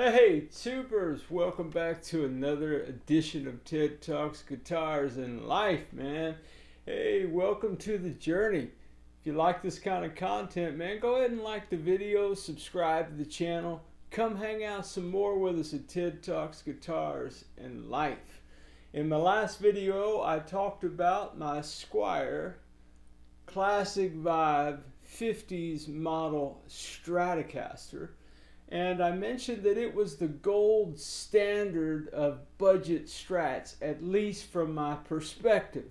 Hey, tubers! Welcome back to another edition of Ted Talks Guitars and Life, man. Hey, welcome to the journey. If you like this kind of content, man, go ahead and like the video, subscribe to the channel. Come hang out some more with us at Ted Talks Guitars and Life. In my last video, I talked about my Squier Classic Vibe 50s model Stratocaster. And I mentioned that it was the gold standard of budget strats, at least from my perspective.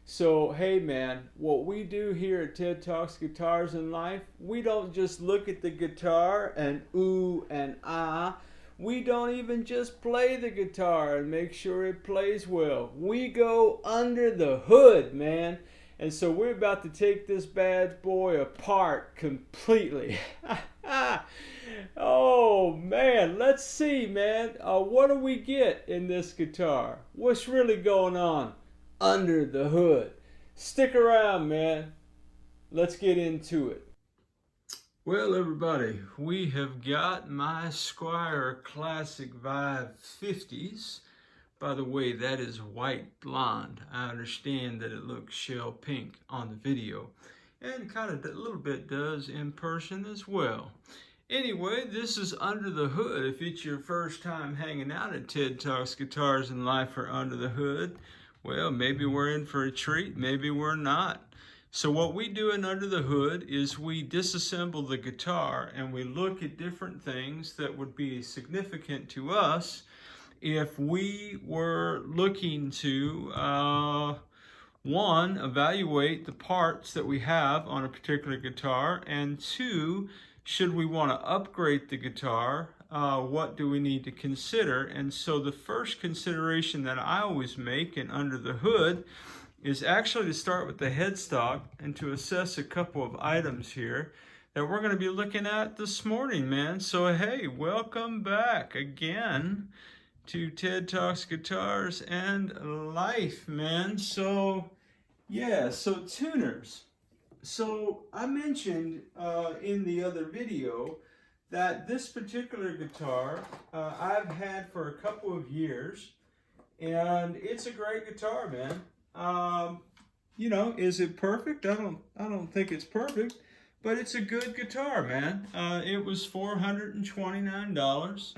So, hey man, what we do here at Ted Talks Guitars and Life, we don't just look at the guitar and ooh and ah. We don't even just play the guitar and make sure it plays well. We go under the hood, man. And so we're about to take this bad boy apart completely. Oh man, let's see, man. What do we get in this guitar? What's really going on under the hood? Stick around, man. Let's get into it. Well, everybody, we have got my Squier Classic Vibe 50s. By the way, that is white blonde. I understand that it looks shell pink on the video, and kind of a little bit does in person as well. Anyway, this is under the hood. If it's your first time hanging out at Ted Talks Guitars and Life or Under the Hood, well, maybe we're in for a treat, maybe we're not. So what we do in Under the Hood is we disassemble the guitar and we look at different things that would be significant to us if we were looking to, one, evaluate the parts that we have on a particular guitar, and two, should we want to upgrade the guitar, what do we need to consider? And so the first consideration that I always make in Under the Hood is actually to start with the headstock and to assess a couple of items here that we're going to be looking at this morning, man. So hey, welcome back again to Ted Talks Guitars and Life, man. So yeah, so tuners. So I mentioned in the other video that this particular guitar I've had for a couple of years, and it's a great guitar, man. You know, is it perfect? I don't think it's perfect, but it's a good guitar, man. It was $429.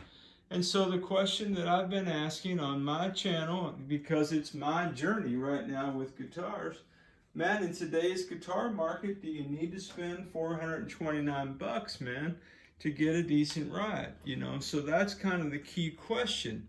And so the question that I've been asking on my channel, because it's my journey right now with guitars, man, in today's guitar market, do you need to spend $429, man, to get a decent ride? You know, so that's kind of the key question.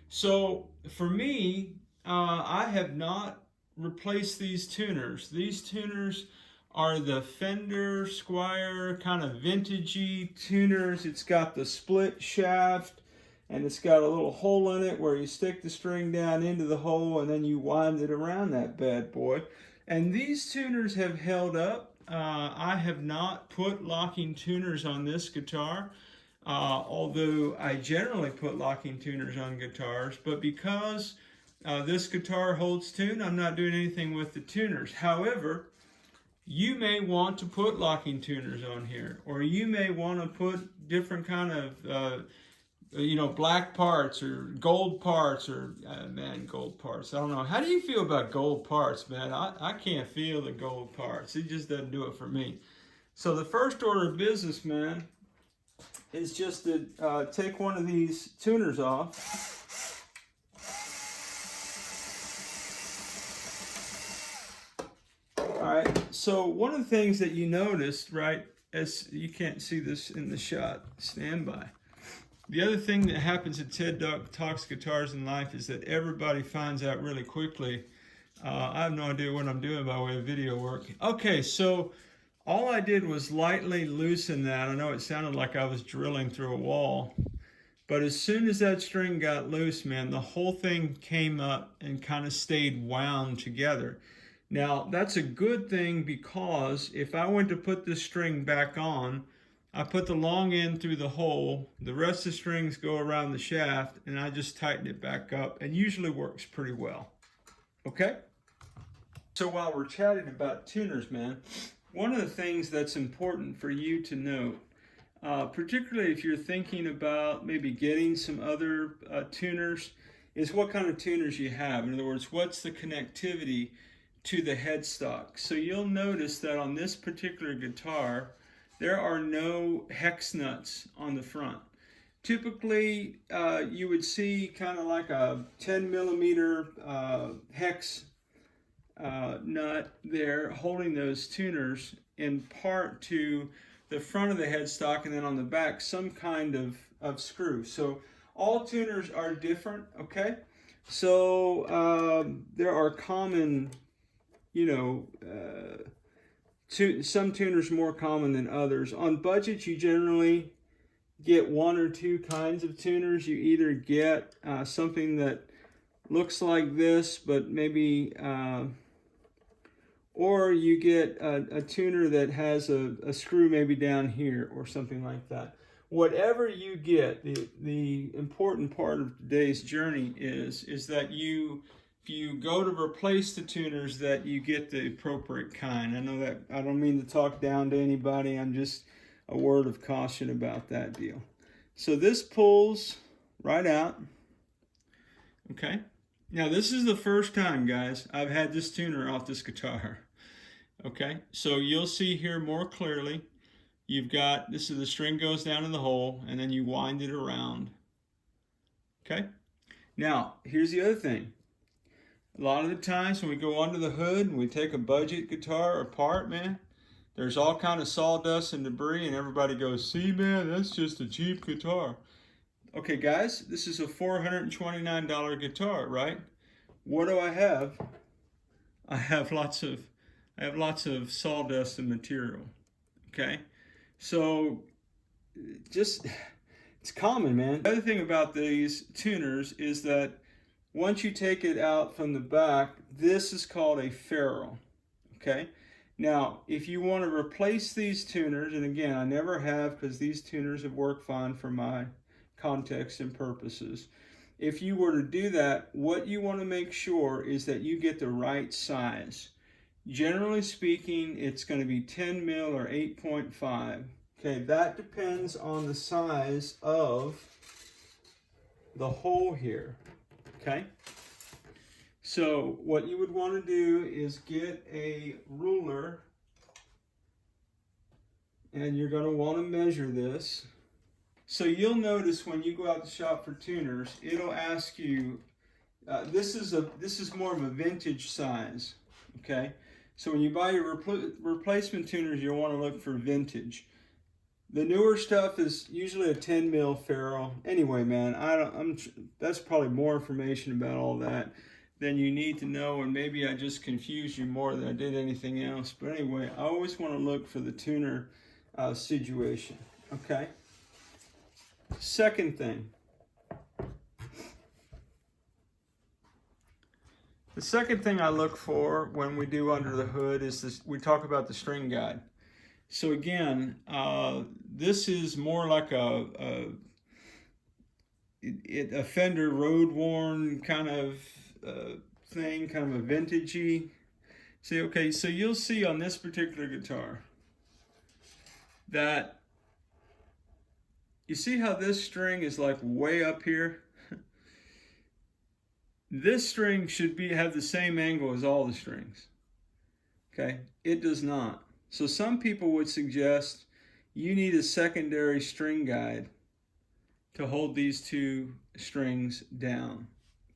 So for me, I have not replaced these tuners. These tuners are the Fender Squier kind of vintagey tuners. It's got the split shaft, and it's got a little hole in it where you stick the string down into the hole and then you wind it around that bad boy. And these tuners have held up. I have not put locking tuners on this guitar, although I generally put locking tuners on guitars, but because this guitar holds tune, I'm not doing anything with the tuners. However, you may want to put locking tuners on here, or you may want to put different kind of you know, black parts or gold parts, or man, gold parts. I don't know. How do you feel about gold parts, man? I can't feel the gold parts. It just doesn't do it for me. So the first order of business, man, is just to take one of these tuners off. All right. So one of the things that you noticed, right, as you can't see this in the shot, stand by. The other thing that happens at Ted Talks Guitars and Life is that everybody finds out really quickly. I have no idea what I'm doing by way of video work. Okay, so all I did was lightly loosen that. I know it sounded like I was drilling through a wall, but as soon as that string got loose, man, the whole thing came up and kind of stayed wound together. Now, that's a good thing, because if I went to put this string back on, I put the long end through the hole, the rest of the strings go around the shaft, and I just tighten it back up, and usually works pretty well. Okay? So while we're chatting about tuners, man, one of the things that's important for you to note particularly if you're thinking about maybe getting some other tuners, is what kind of tuners you have. In other words, what's the connectivity to the headstock. So you'll notice that on this particular guitar, there are no hex nuts on the front. Typically, you would see kind of like a 10 millimeter hex nut there holding those tuners in part to the front of the headstock, and then on the back some kind of screw. So all tuners are different, okay? So there are common, you know, some tuners more common than others. On budget, you generally get one or two kinds of tuners. You either get something that looks like this, but maybe, or you get a tuner that has a screw maybe down here or something like that. Whatever you get, the important part of today's journey is that if you go to replace the tuners, that you get the appropriate kind. I know that I don't mean to talk down to anybody. I'm just a word of caution about that deal. So this pulls right out. Okay. Now this is the first time, guys, I've had this tuner off this guitar. Okay. So you'll see here more clearly. You've got, this is the string goes down in the hole, and then you wind it around. Okay. Now here's the other thing. A lot of the times when we go under the hood and we take a budget guitar apart, man, there's all kind of sawdust and debris, and everybody goes, see, man, that's just a cheap guitar. Okay, guys, this is a $429 guitar, right? What do I have? I have lots of sawdust and material, okay? So just, it's common, man. The other thing about these tuners is that once you take it out from the back, this is called a ferrule, okay? Now, if you want to replace these tuners, and again, I never have because these tuners have worked fine for my context and purposes. If you were to do that, what you want to make sure is that you get the right size. Generally speaking, it's going to be 10 mil or 8.5. Okay, that depends on the size of the hole here. Okay, so what you would want to do is get a ruler, and you're going to want to measure this. So you'll notice when you go out to shop for tuners, it'll ask you, this is more of a vintage size, okay? So when you buy your replacement tuners, you'll want to look for vintage. The newer stuff is usually a 10 mil ferrule. Anyway, man, that's probably more information about all that than you need to know, and maybe I just confused you more than I did anything else. But anyway, I always want to look for the tuner situation, okay? Second thing. The second thing I look for when we do under the hood is this, we talk about the string guide. So again, this is more like a Fender road worn kind of thing, kind of a vintagey. See, okay, so you'll see on this particular guitar that you see how this string is like way up here? This string should have the same angle as all the strings. Okay, it does not. So some people would suggest you need a secondary string guide to hold these two strings down,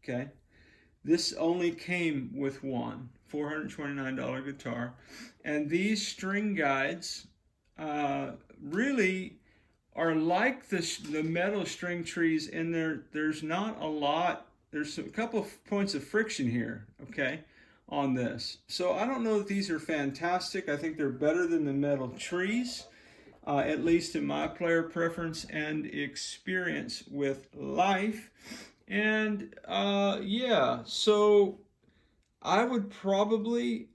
okay? This only came with one $429 guitar, and these string guides really are like the metal string trees in there. There's not a lot, there's a couple of points of friction here, okay, on this. So I don't know that these are fantastic. I think they're better than the metal trees, at least in my player preference and experience with life. And yeah, so I would probably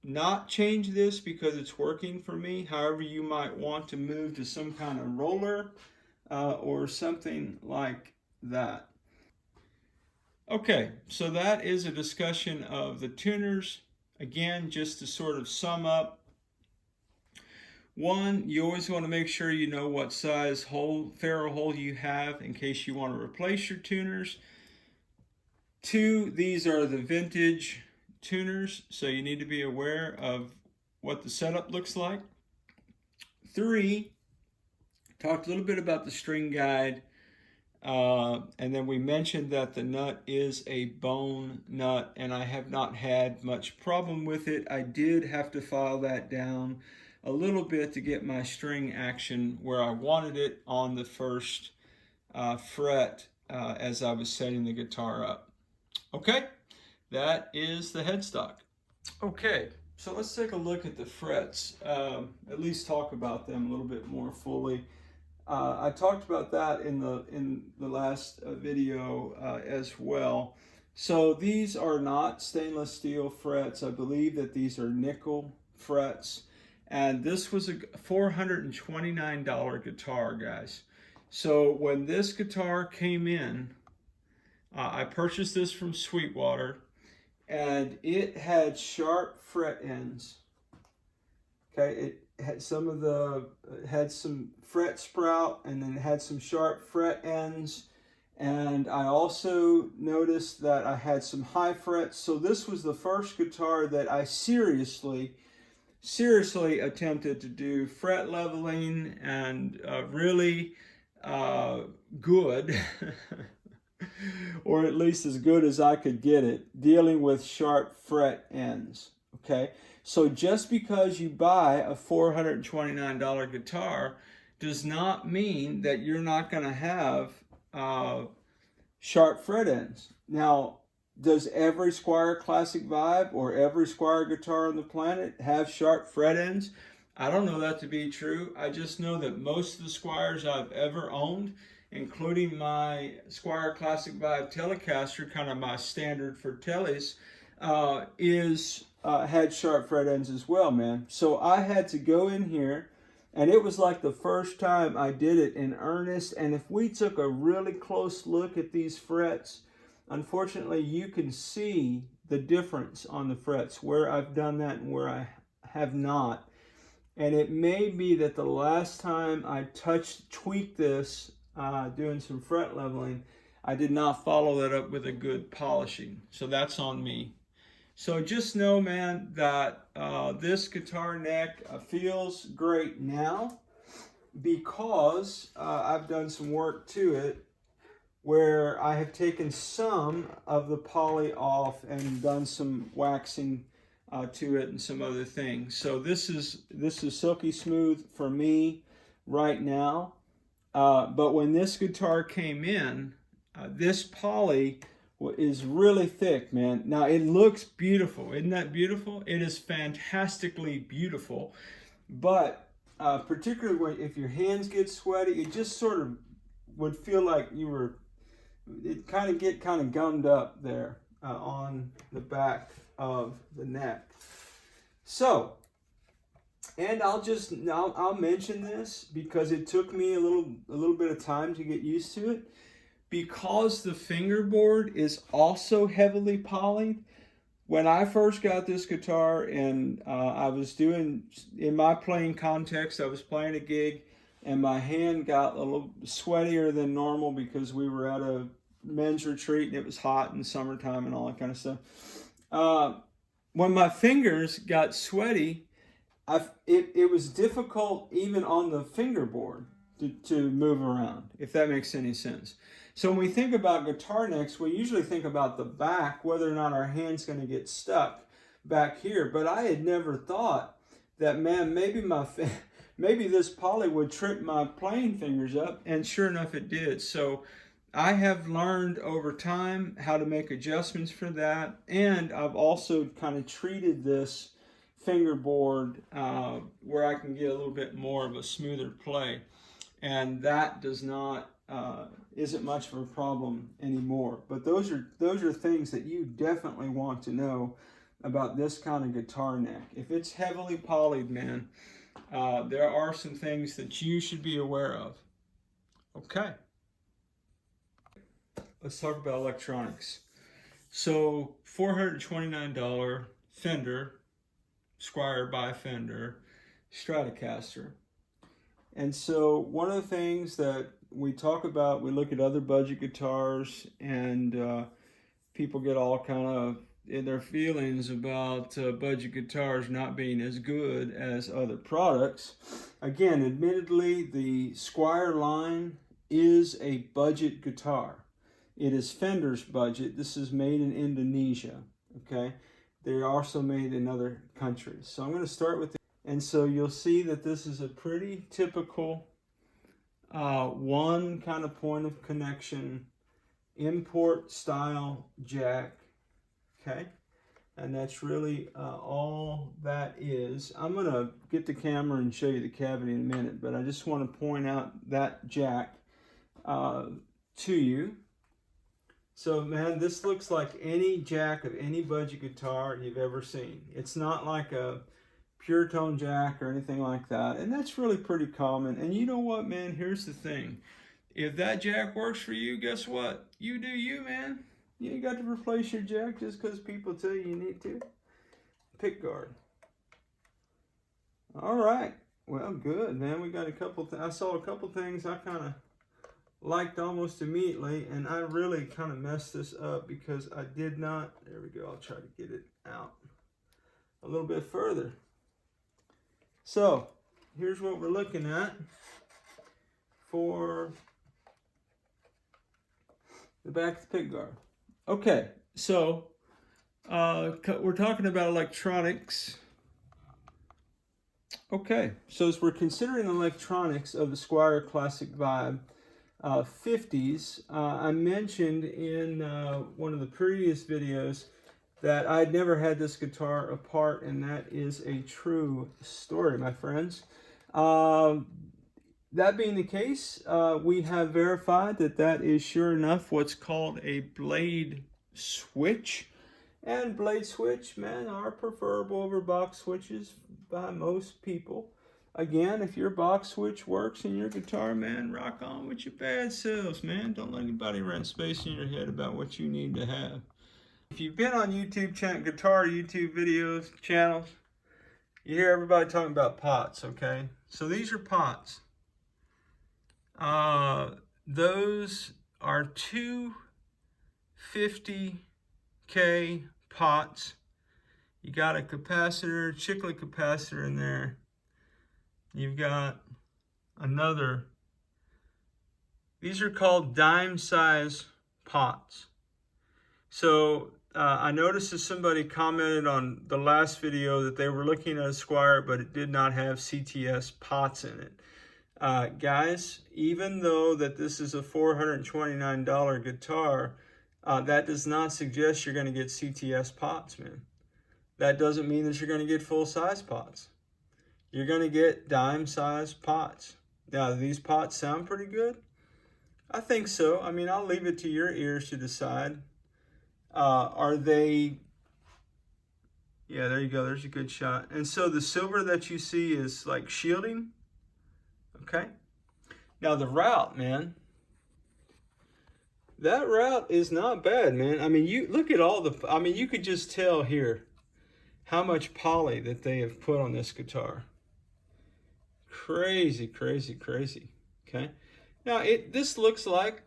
not change this because it's working for me. However, you might want to move to some kind of roller or something like that. Okay, so that is a discussion of the tuners. Again, just to sort of sum up, One, you always want to make sure you know what size hole, ferrule hole you have in case you want to replace your tuners. Two, these are the vintage tuners, so you need to be aware of what the setup looks like. Three, talked a little bit about the string guide, and then we mentioned that the nut is a bone nut, and I have not had much problem with it. I did have to file that down a little bit to get my string action where I wanted it on the first fret as I was setting the guitar up. Okay, that is the headstock. Okay, so let's take a look at the frets, at least talk about them a little bit more fully. I talked about that in the last video as well. So these are not stainless steel frets. I believe that these are nickel frets. And this was a $429 guitar, guys. So when this guitar came in, I purchased this from Sweetwater, and it had sharp fret ends. Okay, it had had some fret sprout, and then it had some sharp fret ends. And I also noticed that I had some high frets. So this was the first guitar that I seriously attempted to do fret leveling and really good, or at least as good as I could get it, dealing with sharp fret ends. Okay, so just because you buy a $429 guitar does not mean that you're not going to have sharp fret ends. Now, does every Squier Classic Vibe or every Squier guitar on the planet have sharp fret ends? I don't know that to be true. I just know that most of the Squiers I've ever owned, including my Squier Classic Vibe Telecaster, kind of my standard for teles, had sharp fret ends as well, man. So I had to go in here, and it was like the first time I did it in earnest. And if we took a really close look at these frets, unfortunately, you can see the difference on the frets, where I've done that and where I have not. And it may be that the last time I tweaked this, doing some fret leveling, I did not follow that up with a good polishing. So that's on me. So just know, man, that this guitar neck feels great now because I've done some work to it, where I have taken some of the poly off and done some waxing to it and some other things. So this is silky smooth for me right now. But when this guitar came in, this poly is really thick, man. Now it looks beautiful. Isn't that beautiful? It is fantastically beautiful. But particularly if your hands get sweaty, it just sort of would feel like it get kind of gummed up there on the back of the neck. So, and I'll mention this because it took me a little bit of time to get used to it. Because the fingerboard is also heavily polyed, when I first got this guitar and I was doing, in my playing context, I was playing a gig and my hand got a little sweatier than normal because we were at a men's retreat and it was hot in summertime and all that kind of stuff. When my fingers got sweaty, it was difficult even on the fingerboard to move around, if that makes any sense. So when we think about guitar necks, we usually think about the back, whether or not our hand's going to get stuck back here. But I had never thought that, man, maybe this poly would trip my playing fingers up, and sure enough it did. So I have learned over time how to make adjustments for that, and I've also kind of treated this fingerboard where I can get a little bit more of a smoother play, and that isn't much of a problem anymore. But those are things that you definitely want to know about this kind of guitar neck. If it's heavily polyed, man, there are some things that you should be aware of. Okay, let's talk about electronics. So $429 Fender, Squier by Fender, Stratocaster. And so one of the things that we talk about, we look at other budget guitars, and people get all kind of in their feelings about budget guitars not being as good as other products. Again, admittedly, the Squier line is a budget guitar. It is Fender's budget. This is made in Indonesia, okay? They're also made in other countries. So I'm going to start with, and so you'll see that this is a pretty typical one kind of point of connection import style jack, okay? And that's really all that is. I'm going to get the camera and show you the cavity in a minute, but I just want to point out that jack to you. So man, this looks like any jack of any budget guitar you've ever seen. It's not like a pure tone jack or anything like that, and that's really pretty common. And you know what, man, here's the thing. If that jack works for you, guess what? You do you, man. You ain't got to replace your jack just because people tell you need to. Pick guard. All right. Well, good, man. We got a couple. I saw a couple things I kind of liked almost immediately, and I really kind of messed this up because I did not. There we go. I'll try to get it out a little bit further. So here's what we're looking at for the back of the pick guard. Okay, so we're talking about electronics. Okay, so as we're considering electronics of the Squier Classic Vibe 50s, I mentioned in one of the previous videos that I'd never had this guitar apart, and that is a true story, my friends. That being the case, we have verified that that is sure enough what's called a blade switch. And blade switch, man, are preferable over box switches by most people. Again, if your box switch works in your guitar, man, rock on with your bad selves, man. Don't let anybody rent space in your head about what you need to have. If you've been on YouTube guitar YouTube videos, channels, you hear everybody talking about pots, okay? So these are pots. Those are two 50K pots. You got a capacitor, chiclet capacitor in there. You've got another. These are called dime size pots. So I noticed that somebody commented on the last video that they were looking at a Squier, but it did not have CTS pots in it. Guys, even though that this is a $429 guitar, that does not suggest you're going to get CTS pots, man. That doesn't mean that you're going to get full-size pots. You're going to get dime-size pots. Now, do these pots sound pretty good? I think so. I mean, I'll leave it to your ears to decide. Are they... Yeah, there you go. There's a good shot. And so the silver that you see is like shielding. Okay. Now the route, man. That route is not bad, man. I mean, you look at all the... I mean, you could just tell here how much poly that they have put on this guitar. Crazy, crazy, crazy. Okay. Now, this looks like...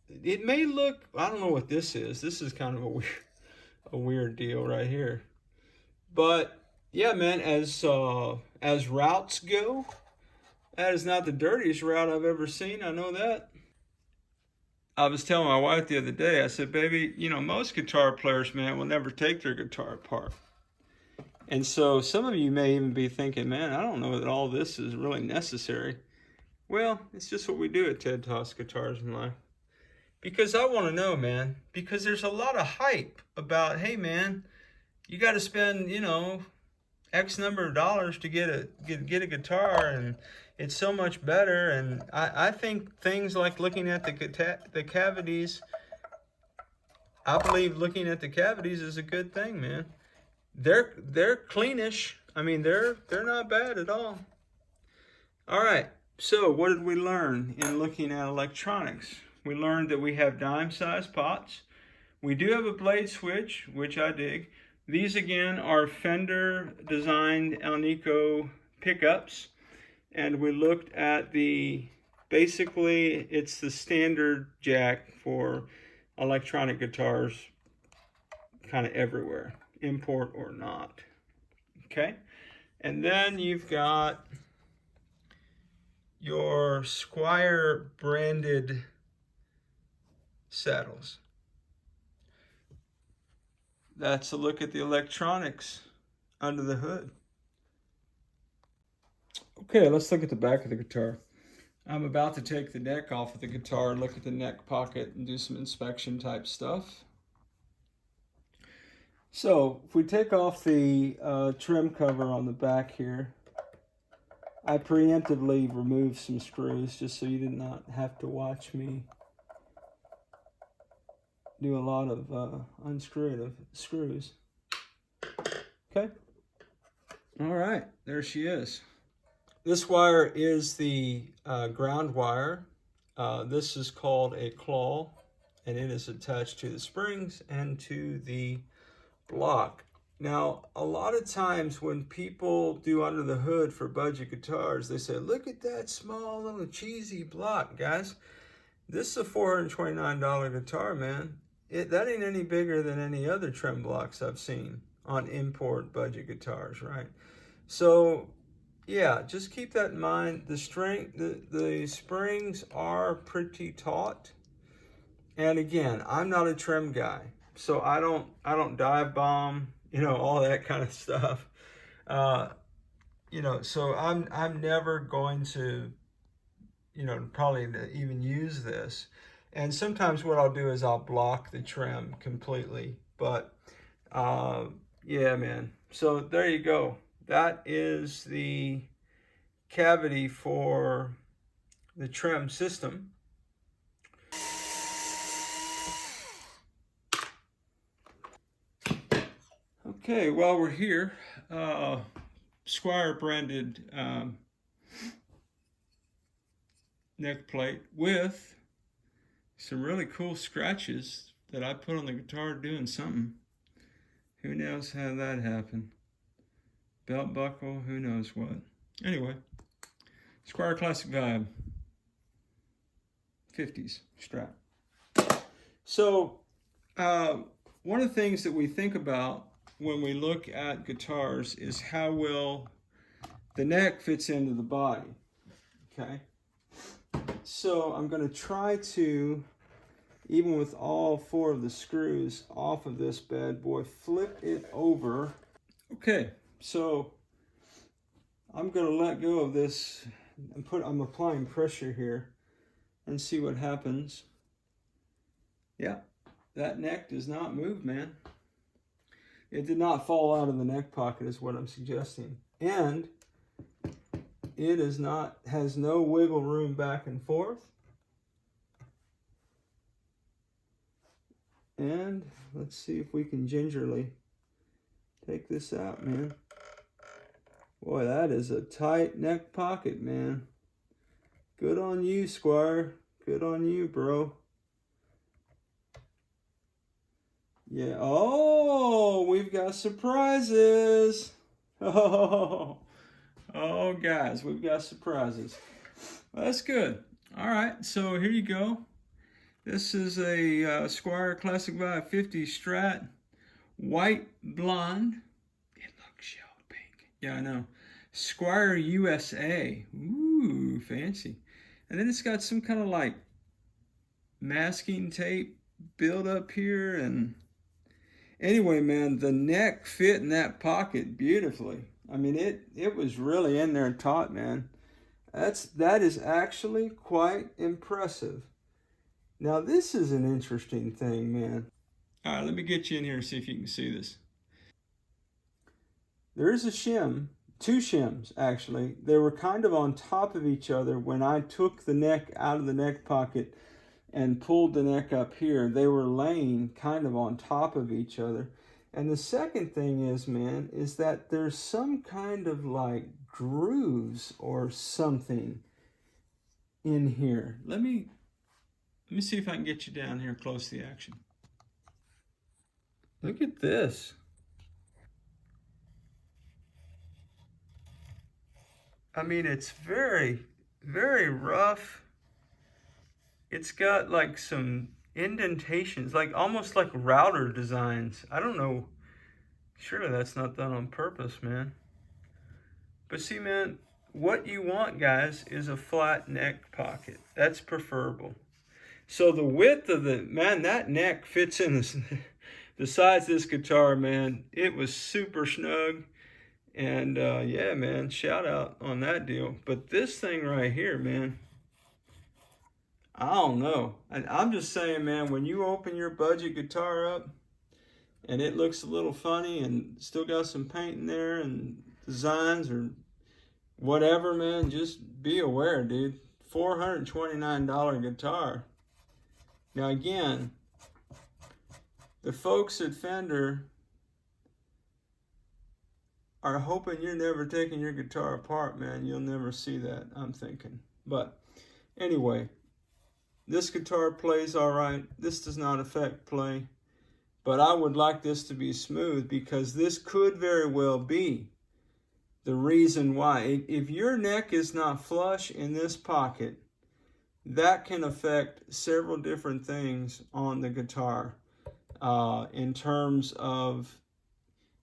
It may look... I don't know what this is. This is kind of a weird deal right here. But, yeah, man, as routes go, that is not the dirtiest route I've ever seen. I know that. I was telling my wife the other day, I said, baby, you know, most guitar players, man, will never take their guitar apart. And so some of you may even be thinking, man, I don't know that all this is really necessary. Well, it's just what we do at Ted Toss Guitars in Life. Because I want to know, man, because there's a lot of hype about, hey, man, you got to spend, you know, X number of dollars to get a guitar, and it's so much better. And I think things like looking at the cavities, I believe looking at the cavities is a good thing, man. They're cleanish. I mean, they're not bad at all. All right. So what did we learn in looking at electronics? We learned that we have dime-sized pots. We do have a blade switch, which I dig. These, again, are Fender-designed Alnico pickups, and we looked at basically it's the standard jack for electronic guitars kind of everywhere, import or not. Okay, and then you've got your Squier branded saddles. That's a look at the electronics under the hood. Okay, let's look at the back of the guitar. I'm about to take the neck off of the guitar, look at the neck pocket, and do some inspection type stuff. So, if we take off the trim cover on the back here, I preemptively removed some screws just so you did not have to watch me do a lot of unscrewing of screws. Okay. All right, there she is. This wire is the ground wire. This is called a claw, and it is attached to the springs and to the block. Now, a lot of times when people do under the hood for budget guitars, they say, look at that small little cheesy block, guys. This is a $429 guitar, man. That ain't any bigger than any other trim blocks I've seen on import budget guitars, right? So, yeah, just keep that in mind. The springs are pretty taut. And again, I'm not a trim guy, so I don't dive bomb, you know, all that kind of stuff. You know, so I'm never going to, you know, probably even use this. And sometimes what I'll do is I'll block the trim completely. But yeah, man. So there you go. That is the cavity for the trim system. Okay, while we're here, Squier branded neck plate with some really cool scratches that I put on the guitar doing something. Who knows how that happened? Belt buckle, who knows what. Anyway, Squier Classic Vibe 50s Strat. So, one of the things that we think about when we look at guitars is how well the neck fits into the body, okay? So I'm going to try to, even with all 4 of the screws off of this bad boy, flip it over. Okay, so I'm going to let go of this and I'm applying pressure here and see what happens. Yeah, that neck does not move, man. It did not fall out of the neck pocket is what I'm suggesting. And it has no wiggle room back and forth. And let's see if we can gingerly take this out, man. Boy, that is a tight neck pocket, man. Good on you, Squier. Good on you, bro. Yeah. Oh, we've got surprises. Oh, guys, we've got surprises. Well, that's good. All right, so here you go. This is a Squier Classic Vibe 50 Strat, white blonde. It looks shell pink. Yeah, I know. Squier USA. Ooh, fancy. And then it's got some kind of like masking tape build up here. And anyway, man, the neck fit in that pocket beautifully. I mean, it was really in there taut, man. That is actually quite impressive. Now, this is an interesting thing, man. All right, let me get you in here and see if you can see this. There is a shim, 2 shims, actually. They were kind of on top of each other when I took the neck out of the neck pocket and pulled the neck up here. They were laying kind of on top of each other. And the second thing is, man, is that there's some kind of like grooves or something in here. Let me see if I can get you down here close to the action. Look at this. I mean, it's very, very rough. It's got like some indentations, like almost like router designs. I don't know. Surely that's not done on purpose, man. But see, man, what you want, guys, is a flat neck pocket. That's preferable. So the width of the, man, that neck fits in the size of this guitar, man. It was super snug. And yeah, man, shout out on that deal. But this thing right here, man, I don't know. I'm just saying, man, when you open your budget guitar up and it looks a little funny and still got some paint in there and designs or whatever, man, just be aware, dude. $429 guitar. Now, again, the folks at Fender are hoping you're never taking your guitar apart, man. You'll never see that, I'm thinking. But anyway, this guitar plays all right. This does not affect play. But I would like this to be smooth because this could very well be the reason why. If your neck is not flush in this pocket, that can affect several different things on the guitar in terms of,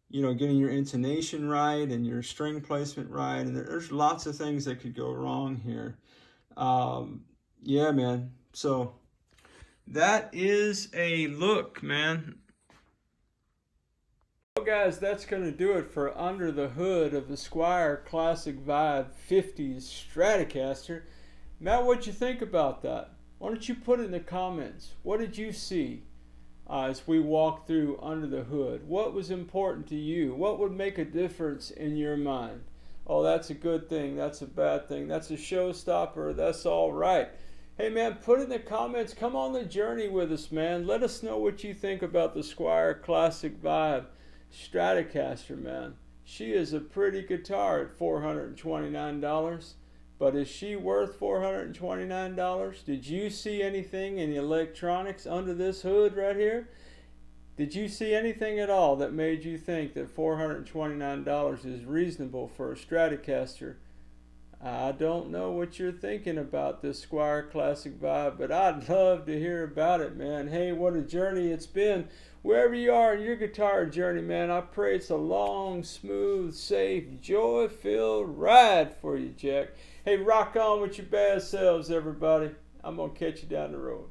you know, getting your intonation right and your string placement right. And there's lots of things that could go wrong here. Yeah, man. So that is a look, man. Well, guys, that's going to do it for Under the Hood of the Squier Classic Vibe 50s Stratocaster. Matt, what'd you think about that? Why don't you put it in the comments? What did you see as we walked through Under the Hood? What was important to you? What would make a difference in your mind? Oh, that's a good thing. That's a bad thing. That's a showstopper. That's all right. Hey, man, put it in the comments. Come on the journey with us, man. Let us know what you think about the Squier Classic Vibe Stratocaster, man. She is a pretty guitar at $429. But is she worth $429? Did you see anything in the electronics under this hood right here? Did you see anything at all that made you think that $429 is reasonable for a Stratocaster? I don't know what you're thinking about this Squier Classic Vibe, but I'd love to hear about it, man. Hey, what a journey it's been. Wherever you are in your guitar journey, man, I pray it's a long, smooth, safe, joy-filled ride for you, Jack. Hey, rock on with your bad selves, everybody. I'm going to catch you down the road.